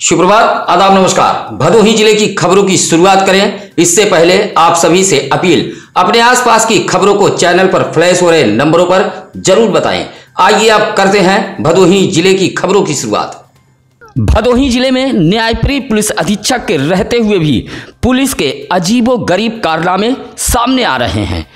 सुप्रभात, आदाब, नमस्कार। भदोही जिले की खबरों की शुरुआत करें इससे पहले आप सभी से अपील, अपने आसपास की खबरों को चैनल पर फ्लैश हो रहे नंबरों पर जरूर बताएं। आइए अब करते हैं भदोही जिले की खबरों की शुरुआत। भदोही जिले में न्यायप्रिय पुलिस अधीक्षक के रहते हुए भी पुलिस के अजीबोगरीब कारनामे सामने आ रहे हैं।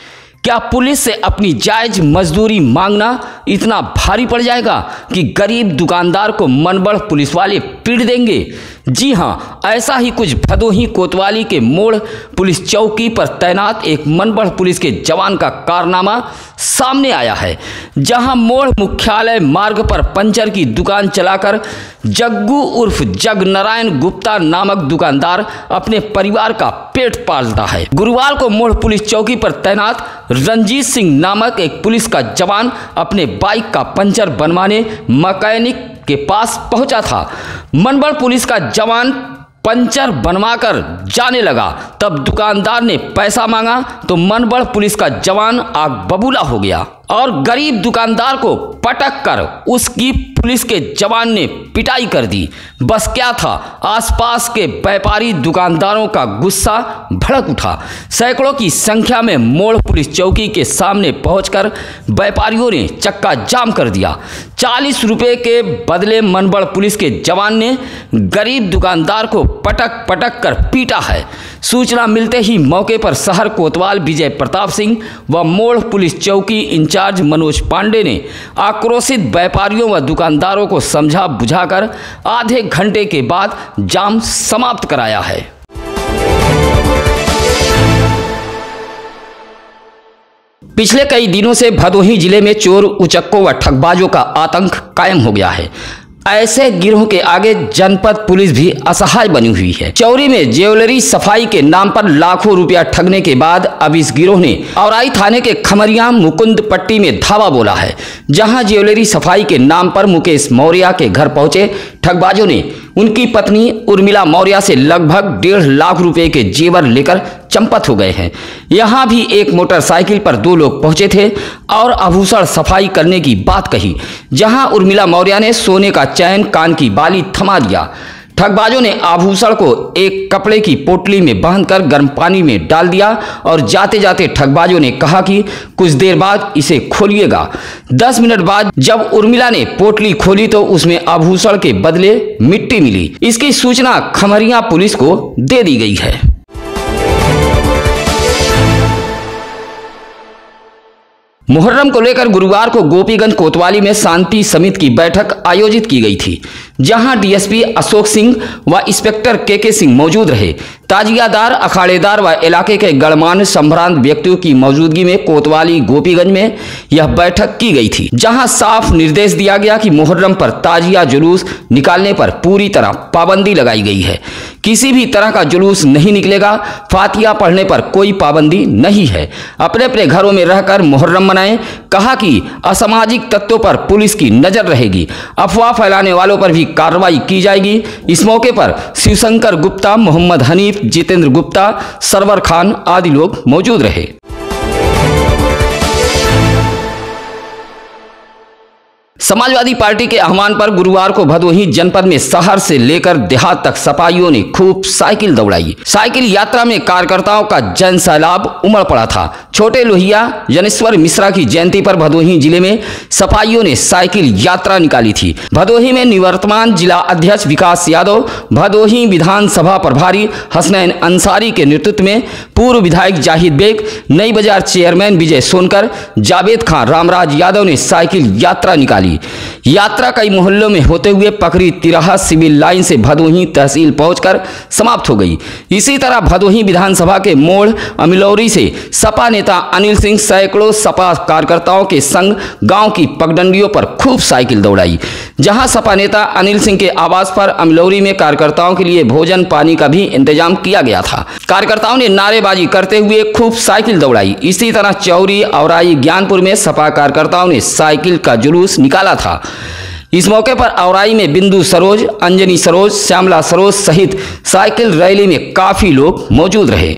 क्या पुलिस से अपनी जायज मजदूरी मांगना इतना भारी पड़ जाएगा कि गरीब दुकानदार को मनबढ़ पुलिस वाले पीट देंगे? जी हाँ, ऐसा ही कुछ भदोही कोतवाली के मोड़ पुलिस चौकी पर तैनात एक मनबढ़ पुलिस के जवान का कारनामा सामने आया है, जहां मोड़ मुख्यालय मार्ग पर पंचर की दुकान चलाकर जग्गू उर्फ जग नारायण गुप्ता नामक दुकानदार अपने परिवार का पेट पालता है। गुरुवार को मोड़ पुलिस चौकी पर तैनात रंजीत सिंह नामक एक पुलिस का जवान अपने बाइक का पंचर बनवाने मैकेनिक के पास पहुंचा था। मनबढ़ पुलिस का जवान पंचर बनवाकर जाने लगा, तब दुकानदार ने पैसा मांगा तो मनबढ़ पुलिस का जवान आग बबूला हो गया और गरीब दुकानदार को पटक कर उसकी पुलिस के जवान ने पिटाई कर दी। बस क्या था, आसपास के व्यापारी दुकानदारों का गुस्सा भड़क उठा। सैकड़ों की संख्या में मोड़ पुलिस चौकी के सामने पहुंचकर व्यापारियों ने चक्का जाम कर दिया। 40 रुपए के बदले मनबढ़ पुलिस के जवान ने गरीब दुकानदार को पटक पटक कर पीटा है। सूचना मिलते ही मौके पर शहर कोतवाल विजय प्रताप सिंह व मोड़ पुलिस चौकी इंचार्ज मनोज पांडे ने आक्रोशित व्यापारियों व दुकानदारों को समझा बुझाकर आधे घंटे के बाद जाम समाप्त कराया है। पिछले कई दिनों से भदोही जिले में चोर, उचक्कों व ठगबाजों का आतंक कायम हो गया है। ऐसे गिरोह के आगे जनपद पुलिस भी असहाय बनी हुई है। चौरी में ज्वेलरी सफाई के नाम पर लाखों रुपया ठगने के बाद अब इस गिरोह ने औराई थाने के खमरिया मुकुंद पट्टी में धावा बोला है, जहां ज्वेलरी सफाई के नाम पर मुकेश मौर्य के घर पहुंचे ठगबाजों ने उनकी पत्नी उर्मिला मौर्य से लगभग 1.5 लाख रुपए के जेवर लेकर चंपत हो गए हैं। यहाँ भी एक मोटरसाइकिल पर 2 लोग पहुंचे थे और आभूषण सफाई करने की बात कही, जहां उर्मिला मौर्य ने सोने का चैन, कान की बाली थमा दिया। ठगबाजों ने आभूषण को एक कपड़े की पोटली में बांधकर गर्म पानी में डाल दिया और जाते जाते ठगबाजों ने कहा कि कुछ देर बाद इसे खोलिएगा। 10 मिनट बाद जब उर्मिला ने पोटली खोली तो उसमें आभूषण के बदले मिट्टी मिली। इसकी सूचना खमरिया पुलिस को दे दी गई है। मुहर्रम को लेकर गुरुवार को गोपीगंज कोतवाली में शांति समिति की बैठक आयोजित की गई थी, जहां डीएसपी अशोक सिंह व इंस्पेक्टर के सिंह मौजूद रहे। ताजियादार, अखाड़ेदार व इलाके के गणमान्य संभ्रांत व्यक्तियों की मौजूदगी में कोतवाली गोपीगंज में यह बैठक की गई थी, जहां साफ निर्देश दिया गया कि मुहर्रम पर ताजिया जुलूस निकालने पर पूरी तरह पाबंदी लगाई गई है। किसी भी तरह का जुलूस नहीं निकलेगा। फातिहा पढ़ने पर कोई पाबंदी नहीं है। अपने अपने घरों में रहकर मुहर्रम मनाएं। कहा कि असामाजिक तत्वों पर पुलिस की नजर रहेगी। अफवाह फैलाने वालों पर भी कार्रवाई की जाएगी। इस मौके पर शिवशंकर गुप्ता, मोहम्मद हनीफ, जितेंद्र गुप्ता, सरवर खान आदि लोग मौजूद रहे। समाजवादी पार्टी के आह्वान पर गुरुवार को भदोही जनपद में शहर से लेकर देहात तक सपाइयों ने खूब साइकिल दौड़ाई। साइकिल यात्रा में कार्यकर्ताओं का जन सैलाब उमड़ पड़ा था। छोटे लोहिया जनेश्वर मिश्रा की जयंती पर भदोही जिले में सपाइयों ने साइकिल यात्रा निकाली थी। भदोही में निवर्तमान जिला अध्यक्ष विकास यादव, भदोही विधानसभा प्रभारी हसनैन अंसारी के नेतृत्व में पूर्व विधायक जाहिद बेग, नई बाजार चेयरमैन विजय सोनकर, जावेद खान, रामराज यादव ने साइकिल यात्रा निकाली। यात्रा कई मोहल्लों में होते हुए पकड़ी तिराहा सिविल लाइन से भदोही तहसील पहुंचकर समाप्त हो गई। इसी तरह भदोही विधानसभा के मोड़ अमिलौरी से सपा नेता अनिल सिंह सैकड़ों सपा कार्यकर्ताओं के संग गांव की पगडंडियों पर खूब साइकिल दौड़ाई, जहां सपा नेता अनिल सिंह के आवास पर अमिलौरी में कार्यकर्ताओं के लिए भोजन पानी का भी इंतजाम किया गया था। कार्यकर्ताओं ने नारेबाजी करते हुए खूब साइकिल दौड़ाई। इसी तरह चौरी, औराई, ज्ञानपुर में सपा कार्यकर्ताओं ने साइकिल का जुलूस निकाला था। इस मौके पर औराई में बिंदु सरोज, अंजनी सरोज, श्यामला सरोज सहित साइकिल रैली में काफी लोग मौजूद रहे।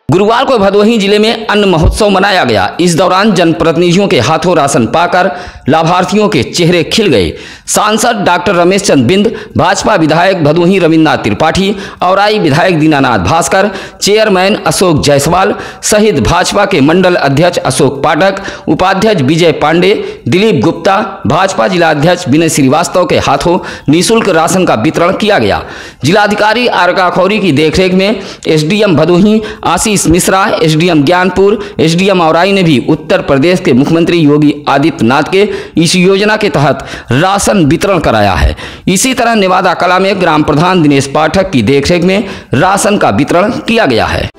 गुरुवार को भदोही जिले में अन्न महोत्सव मनाया गया। इस दौरान जनप्रतिनिधियों के हाथों राशन पाकर लाभार्थियों के चेहरे खिल गए। सांसद डॉक्टर रमेश चंद्र बिंद, भाजपा विधायक भदोही रविन्द्रनाथ त्रिपाठी, औराई विधायक दीनानाथ भास्कर, चेयरमैन अशोक जायसवाल सहित भाजपा के मंडल अध्यक्ष अशोक पाठक, उपाध्यक्ष विजय पांडे, दिलीप गुप्ता, भाजपा जिलाध्यक्ष विनय श्रीवास्तव के हाथों निःशुल्क राशन का वितरण किया गया। जिलाधिकारी आरका खौरी की देखरेख में SDM Bhadohi Ashish Mishra, SDM Gyanpur, SDM Aurai ने भी उत्तर प्रदेश के मुख्यमंत्री योगी आदित्यनाथ के इस योजना के तहत राशन वितरण कराया है। इसी तरह नेवादा कला में ग्राम प्रधान दिनेश पाठक की देखरेख में राशन का वितरण किया गया है।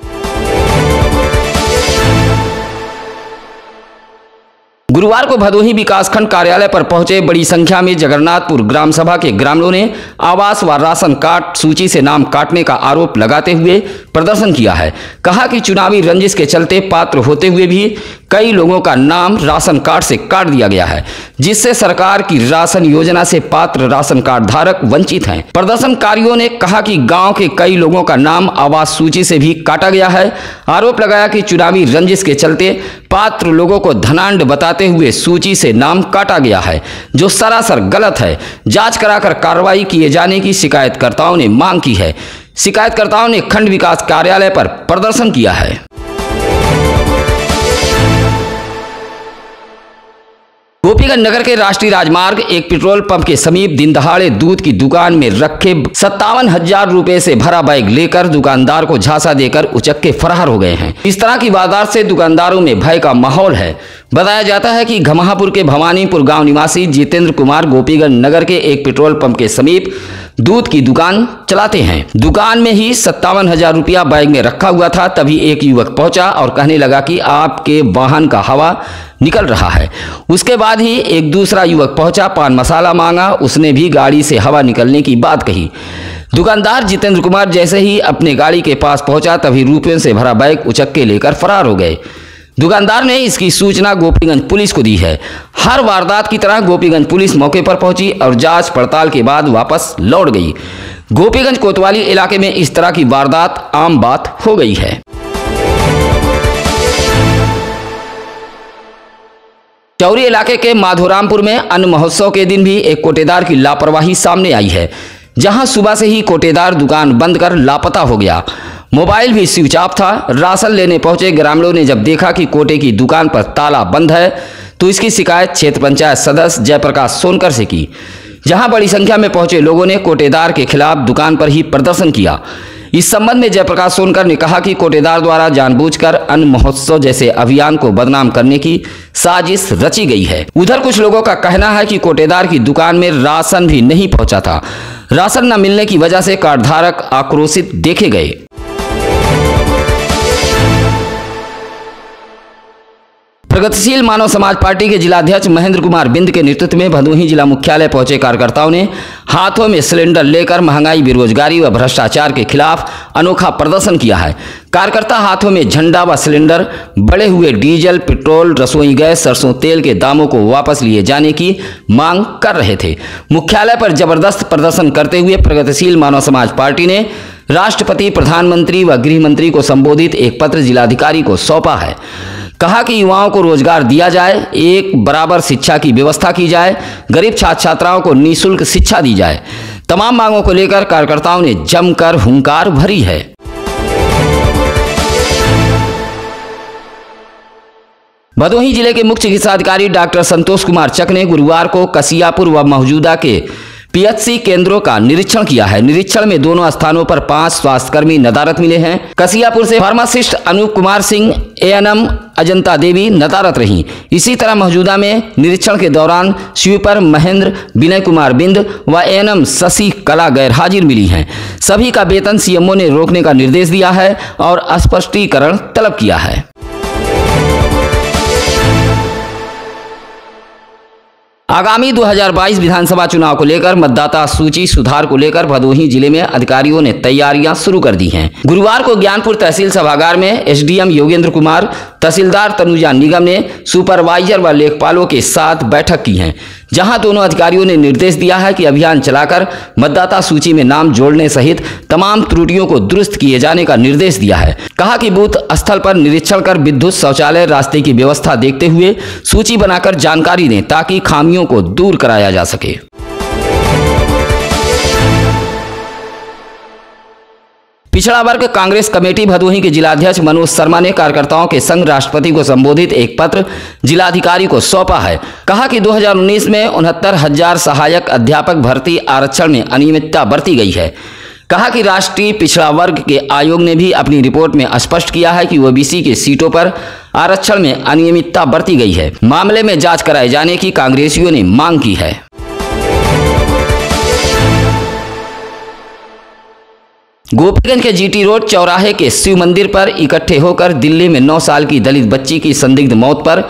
गुरुवार को भदोही विकासखंड कार्यालय पर पहुंचे बड़ी संख्या में जगन्नाथपुर ग्राम सभा के ग्रामीणों ने आवास व राशन कार्ड सूची से नाम काटने का आरोप लगाते हुए प्रदर्शन किया है। कहा कि चुनावी रंजिश के चलते पात्र होते हुए भी कई लोगों का नाम राशन कार्ड से काट दिया गया है, जिससे सरकार की राशन योजना से पात्र राशन कार्ड धारक वंचित हैं। प्रदर्शनकारियों ने कहा कि गांव के कई लोगों का नाम आवास सूची से भी काटा गया है। आरोप लगाया कि चुनावी रंजिश के चलते पात्र लोगों को धनाढ्य बताते हुए सूची से नाम काटा गया है, जो सरासर गलत है। जांच कराकर कार्रवाई किए जाने की शिकायतकर्ताओं ने मांग की है। शिकायतकर्ताओं ने खंड विकास कार्यालय पर प्रदर्शन किया है। गोपीगंज नगर के राष्ट्रीय राजमार्ग एक पेट्रोल पंप के समीप दिन दहाड़े दूध की दुकान में रखे 57,000 रुपए से भरा बैग लेकर दुकानदार को झांसा देकर उचक्के फरार हो गए हैं। इस तरह की वारदात से दुकानदारों में भय का माहौल है। बताया जाता है कि घमाहापुर के भवानीपुर गांव निवासी जितेंद्र कुमार गोपीगंज नगर के एक पेट्रोल पंप के समीप दूध की दुकान चलाते हैं। दुकान में ही 57,000 रुपया बैग में रखा हुआ था। तभी एक युवक पहुंचा और कहने लगा कि आपके वाहन का हवा निकल रहा है। उसके बाद ही एक दूसरा युवक पहुंचा, पान मसाला मांगा। उसने भी गाड़ी से हवा निकलने की बात कही। दुकानदार जितेंद्र कुमार जैसे ही अपने गाड़ी के पास पहुंचा, तभी रुपयों से भरा बैग उचक्के लेकर फरार हो गए। दुकानदार ने इसकी सूचना गोपीगंज पुलिस को दी है। हर वारदात की तरह गोपीगंज पुलिस मौके पर पहुंची और जांच पड़ताल के बाद वापस लौट गई। गोपीगंज कोतवाली इलाके में इस तरह की वारदात आम बात हो गई है। चौरी इलाके के माधोरामपुर में अन्न महोत्सव के दिन भी एक कोटेदार की लापरवाही सामने आई है, जहां सुबह से ही कोटेदार दुकान बंद कर लापता हो गया। मोबाइल भी स्विच ऑफ था। राशन लेने पहुंचे ग्रामीणों ने जब देखा कि कोटे की दुकान पर ताला बंद है, तो इसकी शिकायत क्षेत्र पंचायत सदस्य जयप्रकाश सोनकर से की। जहां बड़ी संख्या में पहुंचे लोगों ने कोटेदार के खिलाफ दुकान पर ही प्रदर्शन किया। इस संबंध में जयप्रकाश सोनकर ने कहा कि कोटेदार द्वारा जानबूझकर अन्न महोत्सव जैसे अभियान को बदनाम करने की साजिश रची गई है। उधर कुछ लोगों का कहना है कि कोटेदार की दुकान में राशन भी नहीं पहुंचा था। राशन न मिलने की वजह से कार्डधारक आक्रोशित देखे गए। प्रगतिशील मानव समाज पार्टी के जिलाध्यक्ष महेंद्र कुमार बिंद के नेतृत्व में भदोही जिला मुख्यालय पहुंचे कार्यकर्ताओं ने हाथों में सिलेंडर लेकर महंगाई, बेरोजगारी व भ्रष्टाचार के खिलाफ अनोखा प्रदर्शन किया है। कार्यकर्ता हाथों में झंडा व सिलेंडर, बढ़े हुए डीजल, पेट्रोल, रसोई गैस, सरसों तेल के दामों को वापस लिए जाने की मांग कर रहे थे। मुख्यालय पर जबरदस्त प्रदर्शन करते हुए प्रगतिशील मानव समाज पार्टी ने राष्ट्रपति, प्रधानमंत्री व गृह मंत्री को संबोधित एक पत्र जिलाधिकारी को सौंपा है। कहा कि युवाओं को रोजगार दिया जाए, एक बराबर शिक्षा की व्यवस्था की जाए, गरीब छात्र छात्राओं को निःशुल्क शिक्षा दी जाए। तमाम मांगों को लेकर कार्यकर्ताओं ने जमकर हुंकार भरी है। भदोही जिले के मुख्य चिकित्सा अधिकारी डॉक्टर संतोष कुमार चक ने गुरुवार को कसियापुर व मौजूदा के पीएचसी केंद्रों का निरीक्षण किया है। निरीक्षण में दोनों स्थानों पर 5 स्वास्थ्यकर्मी नदारत मिले हैं। कसियापुर से फार्मासिस्ट अनूप कुमार सिंह, एएनएम अजंता देवी नदारत रहीं। इसी तरह मौजूदा में निरीक्षण के दौरान स्वीपर महेंद्र, विनय कुमार बिंद व एएनएम शशि कला गैर हाजिर मिली हैं। सभी का वेतन सीएमओ ने रोकने का निर्देश दिया है और स्पष्टीकरण तलब किया है। आगामी 2022 विधानसभा चुनाव को लेकर मतदाता सूची सुधार को लेकर भदोही जिले में अधिकारियों ने तैयारियां शुरू कर दी हैं। गुरुवार को ज्ञानपुर तहसील सभागार में एसडीएम योगेंद्र कुमार, तहसीलदार तनुजा निगम ने सुपरवाइजर व लेखपालों के साथ बैठक की है, जहां दोनों अधिकारियों ने निर्देश दिया है कि अभियान चलाकर मतदाता सूची में नाम जोड़ने सहित तमाम त्रुटियों को दुरुस्त किए जाने का निर्देश दिया है। कहा कि बूथ स्थल पर निरीक्षण कर विद्युत, शौचालय, रास्ते की व्यवस्था देखते हुए सूची बनाकर जानकारी दें ताकि खामियों को दूर कराया जा सके। पिछड़ा वर्ग कांग्रेस कमेटी भदोही के जिलाध्यक्ष मनोज शर्मा ने कार्यकर्ताओं के संग राष्ट्रपति को संबोधित एक पत्र जिलाधिकारी को सौंपा है। कहा कि 2019 में 69,000 सहायक अध्यापक भर्ती आरक्षण में अनियमितता बरती गई है। कहा कि राष्ट्रीय पिछड़ा वर्ग के आयोग ने भी अपनी रिपोर्ट में स्पष्ट किया है कि ओबीसी के सीटों पर आरक्षण में अनियमितता बरती गई है। मामले में जांच कराए जाने की कांग्रेसियों ने मांग की है। गोपीगंज के जीटी रोड चौराहे के शिव मंदिर पर इकट्ठे होकर दिल्ली में 9 साल की दलित बच्ची की संदिग्ध मौत पर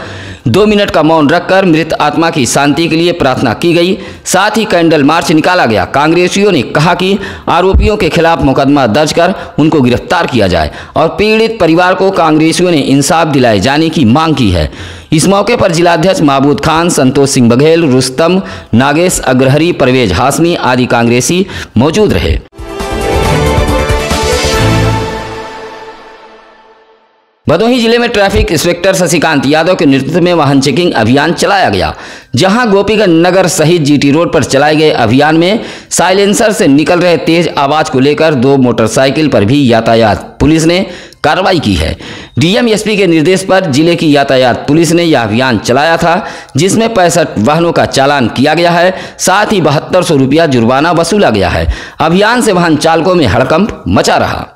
2 मिनट का मौन रखकर मृत आत्मा की शांति के लिए प्रार्थना की गई। साथ ही कैंडल मार्च निकाला गया। कांग्रेसियों ने कहा कि आरोपियों के खिलाफ मुकदमा दर्ज कर उनको गिरफ्तार किया जाए और पीड़ित परिवार को कांग्रेसियों ने इंसाफ दिलाए जाने की मांग की है। इस मौके पर जिलाध्यक्ष महबूद खान, संतोष सिंह बघेल, रुस्तम, नागेश अग्रहरी, परवेज हाशमी आदि कांग्रेसी मौजूद रहे। भदोही जिले में ट्रैफिक इंस्पेक्टर शशिकांत यादव के नेतृत्व में वाहन चेकिंग अभियान चलाया गया, जहां गोपीगंज नगर सहित जीटी रोड पर चलाए गए अभियान में साइलेंसर से निकल रहे तेज आवाज को लेकर 2 मोटरसाइकिल पर भी यातायात पुलिस ने कार्रवाई की है। डीएम एसपी के निर्देश पर जिले की यातायात पुलिस ने यह अभियान चलाया था, जिसमें 65 वाहनों का चालान किया गया है। साथ ही 7200 रुपया जुर्माना वसूला गया है। अभियान से वाहन चालकों में हड़कंप मचा रहा।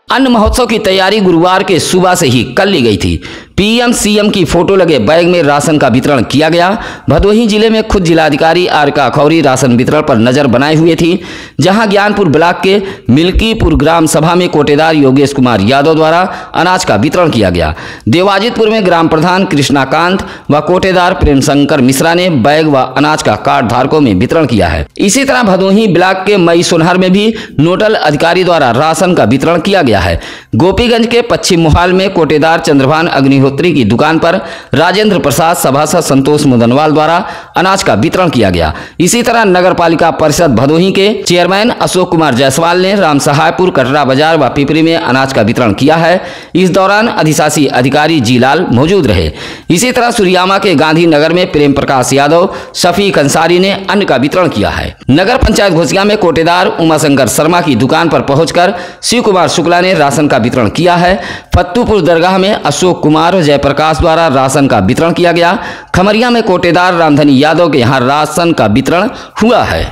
अन्न महोत्सव की तैयारी गुरुवार के सुबह से ही कर ली गई थी। पीएम सीएम की फोटो लगे बैग में राशन का वितरण किया गया। भदोही जिले में खुद जिलाधिकारी आर.के. अखौरी राशन वितरण पर नजर बनाए हुए थी, जहां ज्ञानपुर ब्लॉक के मिल्कीपुर ग्राम सभा में कोटेदार योगेश कुमार यादव द्वारा अनाज का वितरण किया गया। देवाजितपुर में ग्राम प्रधान कृष्णाकांत व कोटेदार प्रेम शंकर मिश्रा ने बैग व अनाज का कार्ड धारकों में वितरण किया है। इसी तरह भदोही ब्लॉक के मई सोनहर में भी नोडल अधिकारी द्वारा राशन का वितरण किया गया है। गोपीगंज के पश्चिम मोहाल में कोटेदार चंद्रभान अग्निहोत्री की दुकान पर राजेंद्र प्रसाद सभासद संतोष मुदनवाल द्वारा अनाज का वितरण किया गया। इसी तरह नगर पालिका परिषद भदोही के चेयरमैन अशोक कुमार जायसवाल ने राम सहायपुर, कटरा बाजार व पिपरी में अनाज का वितरण किया है। इस दौरान अधिशासी अधिकारी जीलाल मौजूद रहे। इसी तरह सुरियामा के गांधी नगर में प्रेम प्रकाश यादव, शफीक अंसारी ने अन्न का वितरण किया है। नगर पंचायत घोसिया में कोटेदार उमाशंकर शर्मा की दुकान पर पहुंचकर शिव कुमार शुक्ला ने राशन का वितरण किया है। फत्तूपुर दरगाह में अशोक कुमार जयप्रकाश द्वारा राशन का वितरण किया गया। खमरिया में कोटेदार रामधनी यादव के यहाँ राशन का वितरण हुआ है।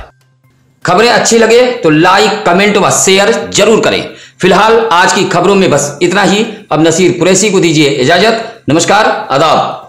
खबरें अच्छी लगे तो लाइक, कमेंट व शेयर जरूर करें। फिलहाल आज की खबरों में बस इतना ही। अब नसीर कुरैशी को दीजिए इजाजत। नमस्कार, आदाब।